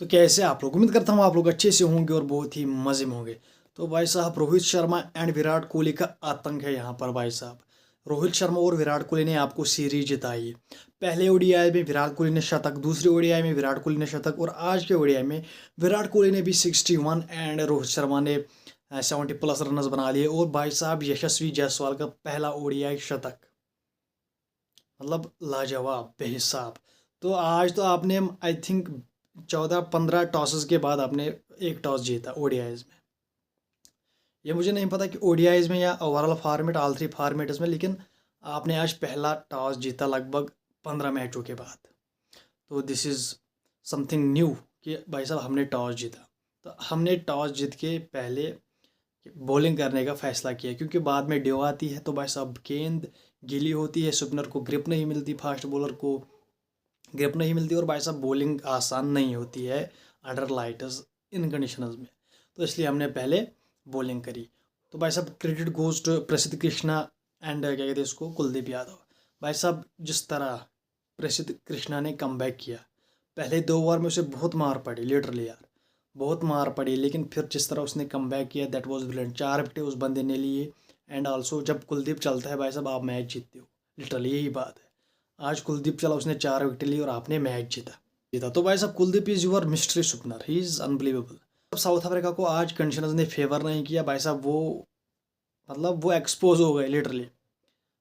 तो कैसे आप लोग, उम्मीद करता हूँ आप लोग अच्छे से होंगे और बहुत ही मज़े में होंगे। तो भाई साहब रोहित शर्मा एंड विराट कोहली का आतंक है यहाँ पर भाई साहब। रोहित शर्मा और विराट कोहली ने आपको सीरीज जिताई है। पहले ओडीआई में विराट कोहली ने शतक, दूसरे ओडीआई में विराट कोहली ने शतक, और आज के ओडीआई में विराट कोहली ने भी 61 एंड रोहित शर्मा ने 70+ रन बना लिए। और भाई साहब यशस्वी जायसवाल का पहला ओडीआई शतक, मतलब लाजवाब बेहिसाब। तो आज तो आपने आई थिंक 14-15 टॉसेस के बाद आपने एक टॉस जीता ओडीआईज में। ये मुझे नहीं पता कि ओडीआईज में या overall format, all three formats में, लेकिन आपने आज पहला टॉस जीता लगभग 15 मैचों के बाद। तो दिस इज़ समथिंग न्यू कि भाई साहब हमने टॉस जीता। तो हमने टॉस जीत के पहले बॉलिंग करने का फैसला किया, क्योंकि बाद में ड्यू आती है तो भाई साहब गेंद गीली होती है, स्पिनर को ग्रिप नहीं मिलती, फास्ट बॉलर को ग्रिप नहीं मिलती, और भाई साहब बॉलिंग आसान नहीं होती है अंडर लाइटर्स इन कंडीशंस में। तो इसलिए हमने पहले बॉलिंग करी। तो भाई साहब क्रेडिट गोज टू प्रसिद्ध कृष्णा एंड क्या कहते हैं इसको, कुलदीप यादव। भाई साहब जिस तरह प्रसिद्ध कृष्णा ने कमबैक किया, पहले 2 ओवर में उसे बहुत मार पड़ी, लिटरली यार बहुत मार पड़ी, लेकिन फिर जिस तरह उसने कमबैक किया दैट वाज ब्रिलियंट। 4 विकेट उस बंदे ने लिए। एंड आल्सो जब कुलदीप चलता है भाई साहब आप मैच जीतते हो, लिटरली यही बात है। आज कुलदीप चला, उसने 4 विकेट ली और आपने मैच जीता। तो भाई साहब Kuldeep is your mystery spinner, he is unbelievable. South Africa को आज कंडीशनर्स ने फेवर नहीं किया भाई साहब, वो मतलब वो एक्सपोज हो गए लिटरली,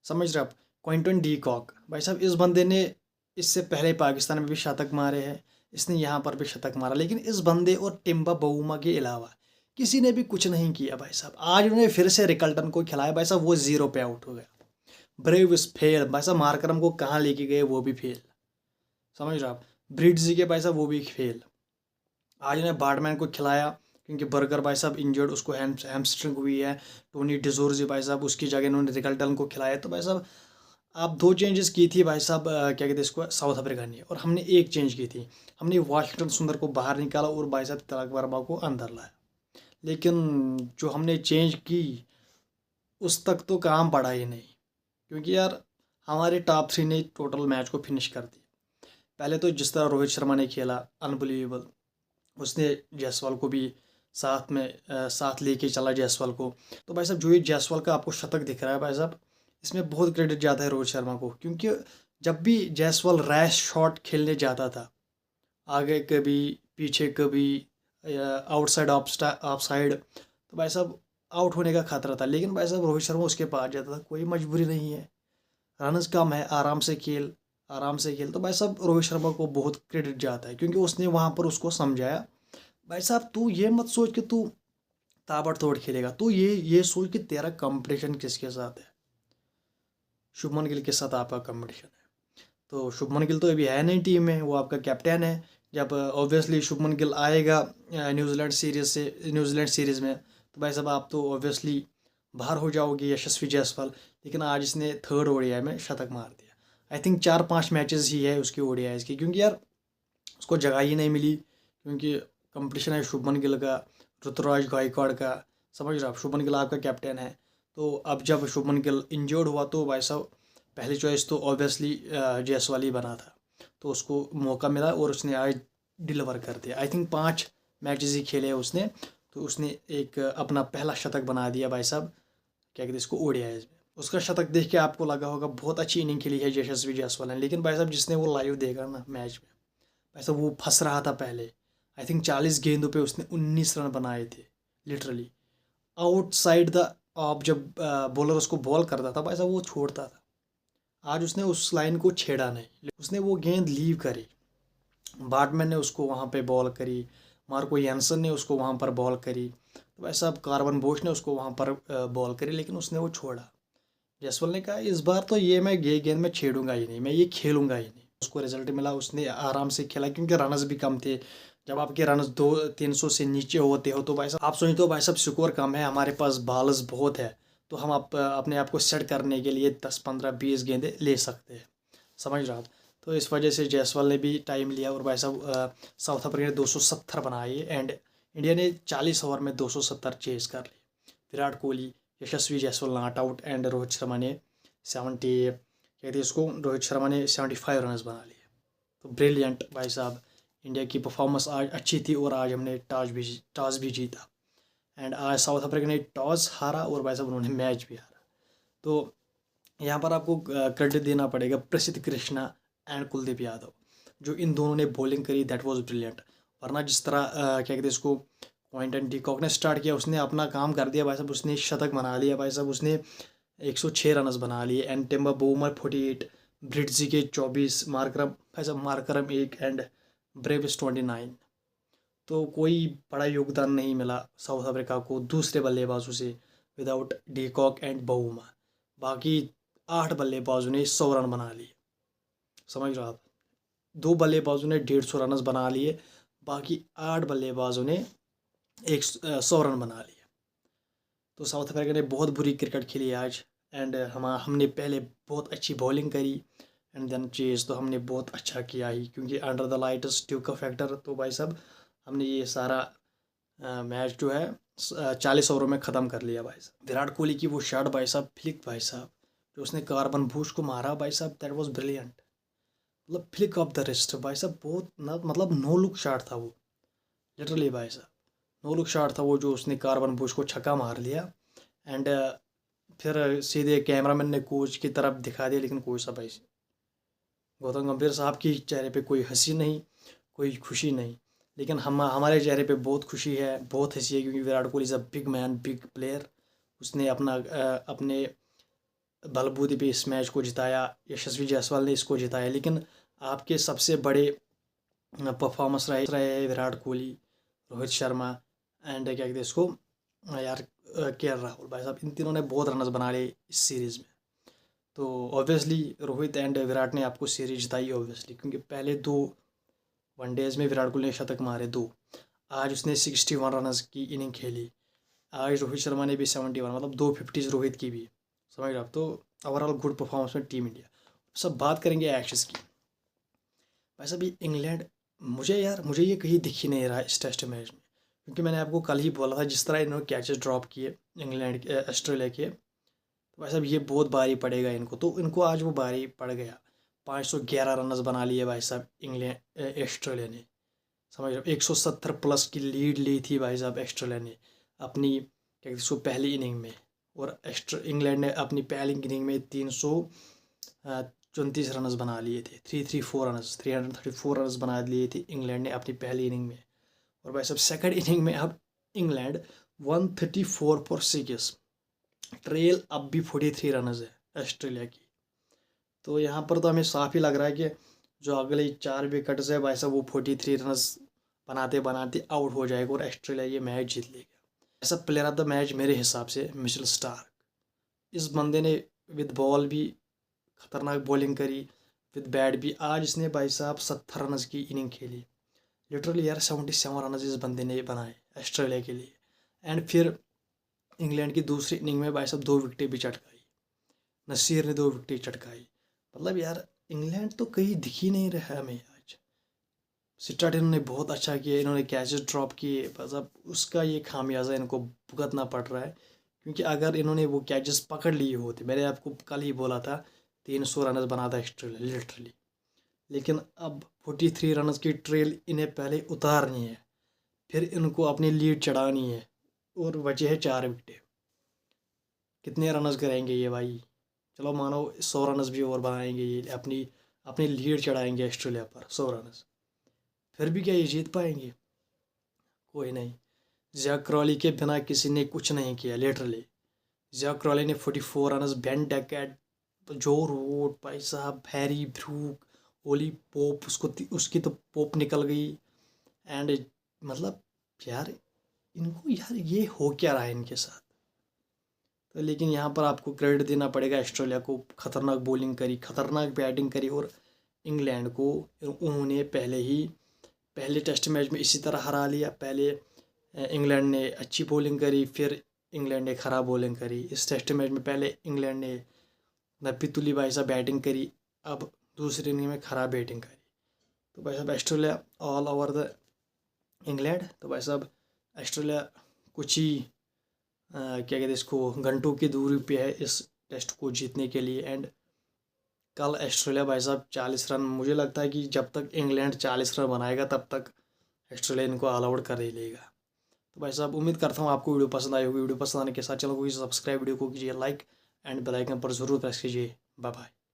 समझ रहे आप। क्विंटन डी कॉक भाई साहब, इस बंदे ने इससे पहले पाकिस्तान में भी शतक मारे हैं, इसने यहाँ पर भी शतक मारा, लेकिन इस बंदे और टिम्बा बवुमा के अलावा किसी ने भी कुछ नहीं किया भाई साहब। आज उन्होंने फिर से रिकल्टन को खिलाया भाई साहब, वो 0 पे आउट हो गया। ब्रेव इज फेल भाई साहब, मारकरम को कहाँ लेके गए वो भी फेल, समझ रहे आप। ब्रिड्जी के भाई साहब वो भी फेल। आज उन्हें बार्डमैन को खिलाया, क्योंकि बर्गर भाई साहब इंजर्ड, उसको हैमस्ट्रिंग हुई है। टोनी डिजोर्जी भाई साहब, उसकी जगह इन्होंने रिकल्टन को खिलाया। तो भाई साहब आप 2 चेंजेस की थी भाई साहब, क्या कहते हैं इसको, साउथ अफ्रीका ने, और हमने एक चेंज की थी। हमने वाशिंगटन सुंदर को बाहर निकाला और भाई साहब तिलक वर्मा को अंदर लाया। लेकिन जो हमने चेंज की उस तक तो काम पड़ा ही नहीं, क्योंकि यार हमारे टॉप 3 ने टोटल मैच को फिनिश कर दिया। पहले तो जिस तरह रोहित शर्मा ने खेला अनबिलीवेबल, उसने जायसवाल को भी साथ में साथ लेके चला जायसवाल को। तो भाई साहब जो ये जायसवाल का आपको शतक दिख रहा है भाई साहब, इसमें बहुत क्रेडिट जाता है रोहित शर्मा को, क्योंकि जब भी जायसवाल रैश शॉट खेलने जाता था, आगे कभी पीछे कभी आउटसाइड ऑफ साइड, तो भाई साहब आउट होने का खतरा था। लेकिन भाई साहब रोहित शर्मा उसके पास जाता था, कोई मजबूरी नहीं है, रनस कम है, आराम से खेल, आराम से खेल। तो भाई साहब रोहित शर्मा को बहुत क्रेडिट जाता है, क्योंकि उसने वहाँ पर उसको समझाया भाई साहब तू ये मत सोच कि तू ताबड़तोड़ खेलेगा, तू ये सोच कि तेरा कंपटीशन किसके साथ है। शुभमन गिल के साथ आपका कंपटीशन है। तो शुभमन गिल तो अभी है नहीं टीम में, वो आपका कैप्टन है। जब ऑब्वियसली शुभमन गिल आएगा न्यूजीलैंड सीरीज़ में, तो भाई साहब आप तो ऑब्वियसली बाहर हो जाओगे यशस्वी जायसवाल। लेकिन आज इसने 3rd ओडीआई में शतक मार दिया। आई थिंक 4-5 मैचेस ही है उसकी ओडीआईज की, क्योंकि यार उसको जगह ही नहीं मिली, क्योंकि कंपटीशन है शुभमन गिल का, ऋतुराज गायकवाड़ का, समझ रहे आप। शुभमन गिल आपका कैप्टन है। तो अब जब शुभमन गिल इंजर्ड हुआ तो भाई साहब पहली चॉइस तो ऑब्वियसली जायसवाल ही बना था, तो उसको मौका मिला और उसने आज डिलीवर कर दिया। आई थिंक 5 मैचेस ही खेले उसने, तो उसने एक अपना पहला शतक बना दिया भाई साहब, क्या कहते हैं इसको, ओडीआईज में। उसका शतक देख के आपको लगा होगा बहुत अच्छी इनिंग खेली है यशस्वी जायसवाल ने, लेकिन भाई साहब जिसने वो लाइव देखा ना मैच में, भाई साहब वो फंस रहा था पहले। आई थिंक 40 गेंदों पे उसने 19 रन बनाए थे, लिटरली आउटसाइड द ऑफ। जब बॉलर उसको बॉल करता था भाई साहब वो छोड़ता था। आज उसने उस लाइन को छेड़ा नहीं, उसने वो गेंद लीव करी। बार्डमैन ने उसको वहाँ पे बॉल करी, मार्को यानसन ने उसको वहाँ पर बॉल करी, तो भाई साहब कार्वन बोश ने उसको वहाँ पर बॉल करी, लेकिन उसने वो छोड़ा। जयसवाल ने कहा इस बार तो ये गेंद मैं छेड़ूंगा ही नहीं, मैं ये खेलूंगा ही नहीं। उसको रिजल्ट मिला, उसने आराम से खेला, क्योंकि रनर्स भी कम थे। जब आपके रनर्स 200-300 से नीचे होते हो तो भाई साहब आप सोचते हो भाई साहब स्कोर कम है, हमारे पास बॉलर्स बहुत है, तो हम अपने आप को सेट करने के लिए 10-15-20 गेंदे ले सकते हैं, समझ रहे आप। तो इस वजह से जायसवाल ने भी टाइम लिया, और भाई साहब साउथ अफ्रीका ने 270 बनाए एंड इंडिया ने 40 ओवर में 270 चेज कर लिए। Virat Kohli, Yashasvi Jaiswal not out and Rohit Sharma ने 70 कहते हैं इसको, रोहित शर्मा ने 75 रन बना लिए। तो ब्रिलियंट भाई साहब इंडिया की परफॉर्मेंस आज अच्छी थी और आज हमने टॉस भी जीता। एंड आज साउथ अफ्रीका ने टॉस हारा और भाई साहब उन्होंने मैच भी हारा। तो यहाँ पर आपको क्रेडिट देना पड़ेगा प्रसिद्ध कृष्णा एंड कुलदीप यादव, जो इन दोनों ने बॉलिंग करी, दैट वाज ब्रिलियंट। वरना जिस तरह क्या कहते हैं इसको, क्विंटन डीकॉक ने स्टार्ट किया, उसने अपना काम कर दिया भाई साहब, उसने शतक बना लिया भाई साहब, उसने 106 रन बना लिए। एंड टिम्बर बूमर 48, ब्रिट्जी के 24, मार्करम भाई साहब मार्करम 1 एंड ब्रेविस 29। तो कोई बड़ा योगदान नहीं मिला साउथ अफ्रीका को दूसरे बल्लेबाजों से विदाउट डीकॉक एंड बूमर। बाकी 8 बल्लेबाजों ने 100 रन बना लिए, समझ रहे हो आप। 2 बल्लेबाजों ने 150 रन बना लिए, बाकी 8 बल्लेबाजों ने 100 रन बना लिए। तो साउथ अफ्रीका ने बहुत बुरी क्रिकेट खेली आज। एंड हमने पहले बहुत अच्छी बॉलिंग करी एंड देन चेज तो हमने बहुत अच्छा किया ही, क्योंकि अंडर द लाइट्स ट्यूब का फैक्टर। तो भाई साहब हमने ये सारा मैच जो है 40 ओवरों में ख़त्म कर लिया भाई साहब। विराट कोहली की वो शॉट भाई साहब, फ्लिक भाई साहब, जो उसने कार्बन बूश को मारा भाई साहब, दैट वाज ब्रिलियंट। मतलब फ्लिक ऑफ द रिस्ट भाई साहब, बहुत ना, मतलब नो लुक शॉट था वो, लिटरली भाई साहब नो लुक शॉट था वो, जो उसने कार्बन बुश को छक्का मार लिया। एंड फिर सीधे कैमरामैन ने कोच की तरफ दिखा दिया, लेकिन कोच साहब ऐसे, गौतम गंभीर साहब की चेहरे पे कोई हंसी नहीं, कोई खुशी नहीं। लेकिन हमारे चेहरे पे बहुत खुशी है, बहुत हंसी है, क्योंकि Virat Kohli is a big man, big player. उसने अपने बलबूते पे इस मैच को जिताया, यशस्वी जायसवाल ने इसको जिताया। लेकिन आपके सबसे बड़े परफॉर्मेंस रहे विराट कोहली, रोहित शर्मा एंड क्या कहते हैं इसको यार, के राहुल भाई साहब, इन तीनों ने बहुत रनर्स बना लिए इस सीरीज़ में। तो ऑब्वियसली रोहित एंड विराट ने आपको सीरीज जिताई ऑब्वियसली, क्योंकि पहले 2 वनडेज़ में विराट कोहली ने शतक मारे 2। आज उसने 61 रनर्स की इनिंग खेली। आज रोहित शर्मा ने भी 71, मतलब 2 50s रोहित की भी, समझ रहे आप। तो ओवरऑल गुड परफॉर्मेंस में टीम इंडिया। सब बात करेंगे एक्शंस की। भाई साहब ये इंग्लैंड, मुझे ये कहीं दिख ही नहीं रहा है इस टेस्ट मैच में, क्योंकि मैंने आपको कल ही बोला था जिस तरह इन्होंने कैचेस ड्रॉप किए इंग्लैंड ऑस्ट्रेलिया के, तो भाई साहब ये बहुत भारी पड़ेगा इनको। तो इनको आज वो भारी पड़ गया। 511 रनर्स बना लिए भाई साहब इंग्लैंड ऑस्ट्रेलिया ने, समझ रहे हो। 170 प्लस की लीड ली थी भाई साहब ऑस्ट्रेलिया ने अपनी क्या कहते हैं उसको पहली इनिंग में। और इंग्लैंड ने अपनी पहली इनिंग में 334 रनस बना लिए थे, 334 रनस बना लिए थे इंग्लैंड ने अपनी पहली इनिंग में। और भाई साहब सेकंड इनिंग में अब इंग्लैंड 134 फॉर 6, ट्रेल अब भी 43 रनस है ऑस्ट्रेलिया की। तो यहाँ पर तो हमें साफ ही लग रहा है कि जो अगले 4 विकेट्स है भाई साहब, वो 43 रनस बनाते बनाते आउट हो जाएगा और ऑस्ट्रेलिया ये मैच जीत लेगा। ऐसा प्लेयर ऑफ द मैच मेरे हिसाब से मिचेल स्टार्क। इस बंदे ने विद बॉल भी खतरनाक बॉलिंग करी, विद बैट भी। आज इसने भाई साहब 70 रनस की इनिंग खेली, लिटरली यार 77 रनस इस बंदे ने बनाए ऑस्ट्रेलिया के लिए। एंड फिर इंग्लैंड की दूसरी इनिंग में भाई साहब 2 विकेटें भी चटकाई, नसीर ने 2 विकेटें चटकाई। मतलब यार इंग्लैंड तो कहीं दिख ही नहीं रहा हमें आज। स्टार्ट इन्होंने बहुत अच्छा किया, इन्होंने कैचेस ड्रॉप किए, बस अब उसका ये खामियाजा इनको भुगतना पड़ रहा है। क्योंकि अगर इन्होंने वो कैचेस पकड़ लिए होते, मैंने आपको कल ही बोला था 300 रन बना था ऑस्ट्रेलिया लिटरली। लेकिन अब 43 रन की ट्रेल इन्हें पहले उतारनी है, फिर इनको अपनी लीड चढ़ानी है, और बचे है 4 विकेटें। कितने रनस करेंगे ये भाई। चलो मानो 100 रनस भी और बनाएंगे, ये अपनी अपनी लीड चढ़ाएंगे ऑस्ट्रेलिया पर 100 रनस, फिर भी क्या ये जीत पाएंगे। कोई नहीं। जैक क्रॉली के बिना किसी ने कुछ नहीं किया लिटरली। जैक क्रॉली ने 44 रनस, बेन डेकेट, जो रूट भाई साहब, हैरी ब्रूक, ओली पोप, उसकी तो पोप निकल गई। एंड मतलब यार इनको, यार ये हो क्या रहा है इनके साथ। तो लेकिन यहाँ पर आपको क्रेडिट देना पड़ेगा ऑस्ट्रेलिया को, खतरनाक बॉलिंग करी, खतरनाक बैटिंग करी। और इंग्लैंड को उन्होंने पहले टेस्ट मैच में इसी तरह हरा लिया। पहले इंग्लैंड ने अच्छी बॉलिंग करी, फिर इंग्लैंड ने ख़राब बॉलिंग करी। इस टेस्ट मैच में पहले इंग्लैंड ने नब्बी भाई साहब बैटिंग करी, अब दूसरी इनिंग में ख़राब बैटिंग करी। तो भाई साहब Australia all over the England. तो भाई साहब ऑस्ट्रेलिया कुछ ही क्या कहते हैं इसको, घंटों की दूरी पे है इस टेस्ट को जीतने के लिए। एंड कल ऑस्ट्रेलिया भाई साहब 40 रन, मुझे लगता है कि जब तक इंग्लैंड 40 रन बनाएगा तब तक ऑस्ट्रेलिया इनको ऑल आउट कर ही लेगा। तो भाई साहब उम्मीद करता हूँ आपको वीडियो पसंद आई होगी। वीडियो पसंद आने के साथ चैनल को सब्सक्राइब, वीडियो को कीजिए लाइक एंड बेल आइकन पर जरूर प्रेस कीजिए। Bye bye.